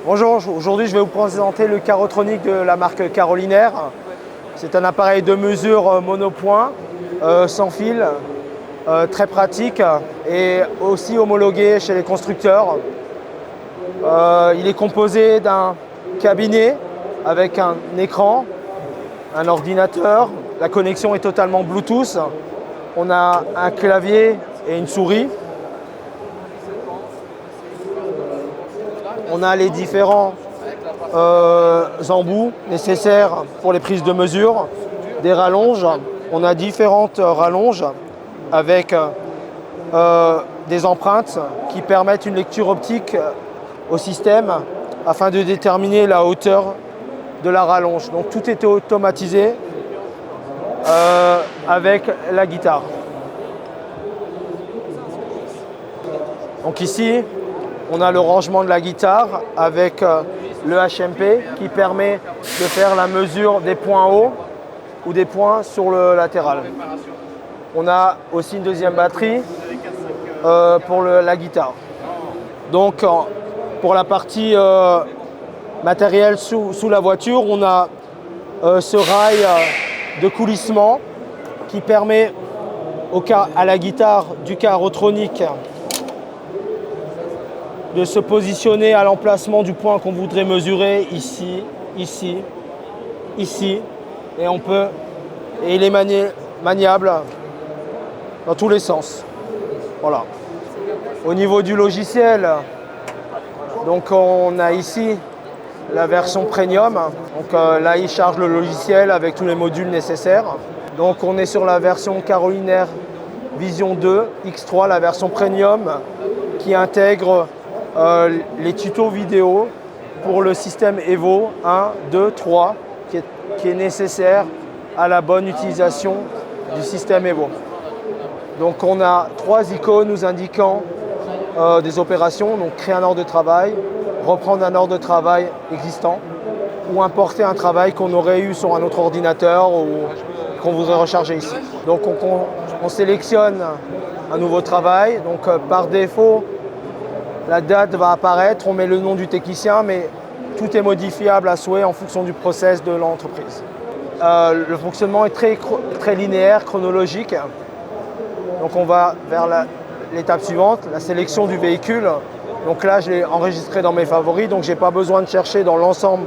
Bonjour, aujourd'hui je vais vous présenter le Carotronic de la marque Carolinaire. C'est un appareil de mesure monopoint, sans fil, très pratique et aussi homologué chez les constructeurs. Il est composé d'un cabinet avec un écran, un ordinateur. La connexion est totalement Bluetooth. On a un clavier et une souris. On a les différents embouts nécessaires pour les prises de mesure, des rallonges. On a différentes rallonges avec des empreintes qui permettent une lecture optique au système afin de déterminer la hauteur de la rallonge. Donc tout est automatisé avec la guitare. Donc ici, on a le rangement de la guitare avec le HMP qui permet de faire la mesure des points hauts ou des points sur le latéral. On a aussi une deuxième batterie pour la guitare. Donc pour la partie matériel sous la voiture, on a ce rail de coulissement qui permet à la guitare du Carotronic de se positionner à l'emplacement du point qu'on voudrait mesurer, ici, ici, ici. Et il est maniable dans tous les sens. Voilà. Au niveau du logiciel, donc on a ici la version premium. Donc là, il charge le logiciel avec tous les modules nécessaires. Donc on est sur la version Carolinaire Vision 2 X3, la version premium qui intègre les tutos vidéo pour le système Evo 1, 2, 3 qui est nécessaire à la bonne utilisation du système Evo. Donc on a 3 icônes nous indiquant des opérations, donc créer un ordre de travail, reprendre un ordre de travail existant ou importer un travail qu'on aurait eu sur un autre ordinateur ou qu'on voudrait recharger ici. Donc on sélectionne un nouveau travail, donc par défaut la date va apparaître, on met le nom du technicien, mais tout est modifiable à souhait en fonction du process de l'entreprise. Le fonctionnement est très linéaire, chronologique. Donc on va vers l'étape suivante, la sélection du véhicule. Donc là, je l'ai enregistré dans mes favoris, donc je n'ai pas besoin de chercher dans l'ensemble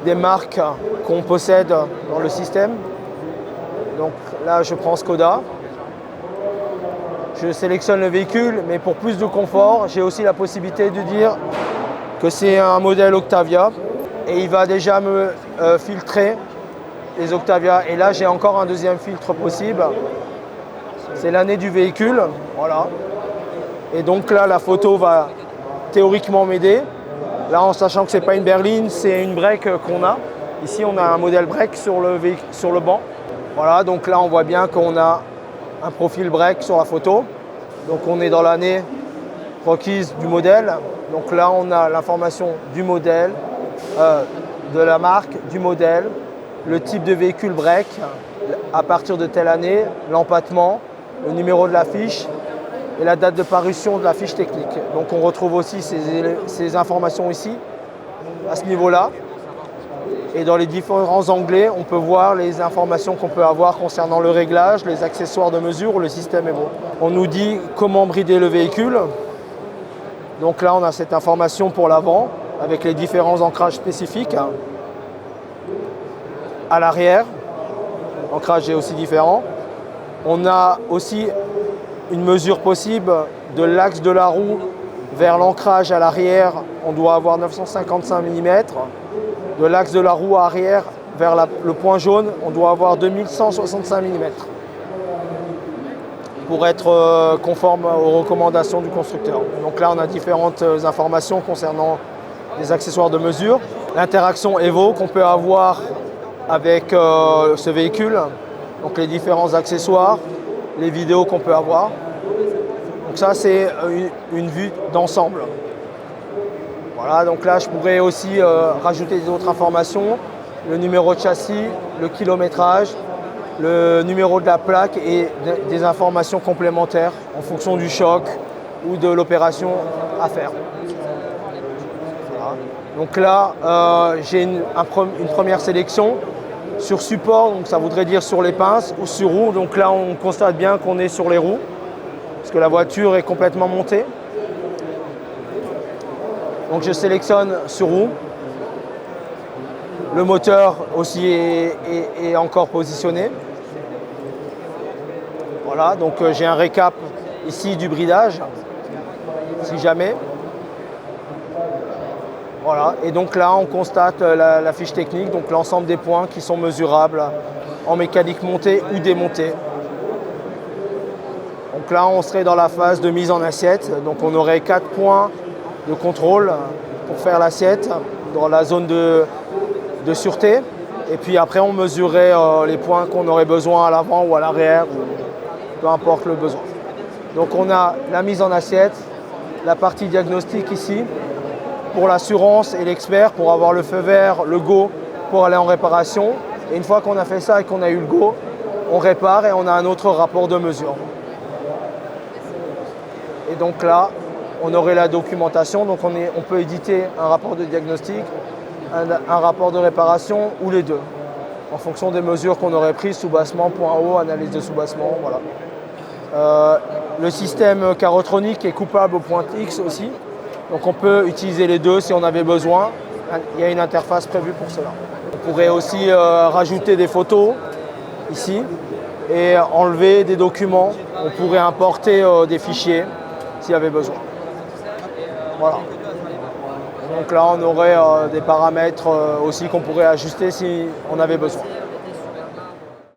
des marques qu'on possède dans le système. Donc là, je prends Skoda. Je sélectionne le véhicule, mais pour plus de confort, j'ai aussi la possibilité de dire que c'est un modèle Octavia et il va déjà me filtrer les Octavia. Et là, j'ai encore un deuxième filtre possible. C'est l'année du véhicule, voilà. Et donc là, la photo va théoriquement m'aider. Là, en sachant que ce n'est pas une berline, c'est une break qu'on a. Ici, on a un modèle break sur le banc. Voilà, donc là, on voit bien qu'on a un profil break sur la photo. Donc on est dans l'année requise du modèle. Donc là on a l'information du modèle, de la marque, du modèle, le type de véhicule break, à partir de telle année, l'empattement, le numéro de la fiche et la date de parution de la fiche technique. Donc on retrouve aussi ces informations ici, à ce niveau-là. Et dans les différents onglets, on peut voir les informations qu'on peut avoir concernant le réglage, les accessoires de mesure ou le système Evo. On nous dit comment brider le véhicule. Donc là, on a cette information pour l'avant avec les différents ancrages spécifiques. À l'arrière, l'ancrage est aussi différent. On a aussi une mesure possible de l'axe de la roue vers l'ancrage à l'arrière. On doit avoir 955 mm. De l'axe de la roue arrière vers le point jaune, on doit avoir 2165 mm pour être conforme aux recommandations du constructeur. Donc là, on a différentes informations concernant les accessoires de mesure. L'interaction Evo qu'on peut avoir avec ce véhicule, donc les différents accessoires, les vidéos qu'on peut avoir. Donc ça, c'est une vue d'ensemble. Voilà, donc là, je pourrais aussi rajouter d'autres informations, le numéro de châssis, le kilométrage, le numéro de la plaque et des informations complémentaires en fonction du choc ou de l'opération à faire. Voilà. Donc là, j'ai une première sélection sur support, donc ça voudrait dire sur les pinces ou sur roues. Donc là, on constate bien qu'on est sur les roues, parce que la voiture est complètement montée. Donc je sélectionne sur roue. Le moteur aussi est encore positionné. Voilà, donc j'ai un récap ici du bridage, si jamais. Voilà, et donc là on constate la fiche technique, donc l'ensemble des points qui sont mesurables en mécanique montée ou démontée. Donc là on serait dans la phase de mise en assiette, donc on aurait 4 points de contrôle pour faire l'assiette dans la zone de sûreté. Et puis après on mesurerait les points qu'on aurait besoin à l'avant ou à l'arrière, peu importe le besoin. Donc on a la mise en assiette, la partie diagnostic ici, pour l'assurance et l'expert, pour avoir le feu vert, le go pour aller en réparation. Et une fois qu'on a fait ça et qu'on a eu le go, on répare et on a un autre rapport de mesure. Et donc là, on aurait la documentation, donc on peut éditer un rapport de diagnostic, un rapport de réparation ou les deux, en fonction des mesures qu'on aurait prises, soubassement, point haut, analyse de soubassement, voilà. Le système carotronique est coupable au point X aussi. Donc on peut utiliser les deux si on avait besoin. Il y a une interface prévue pour cela. On pourrait aussi rajouter des photos ici et enlever des documents. On pourrait importer des fichiers s'il y avait besoin. Voilà. Donc là on aurait des paramètres aussi qu'on pourrait ajuster si on avait besoin.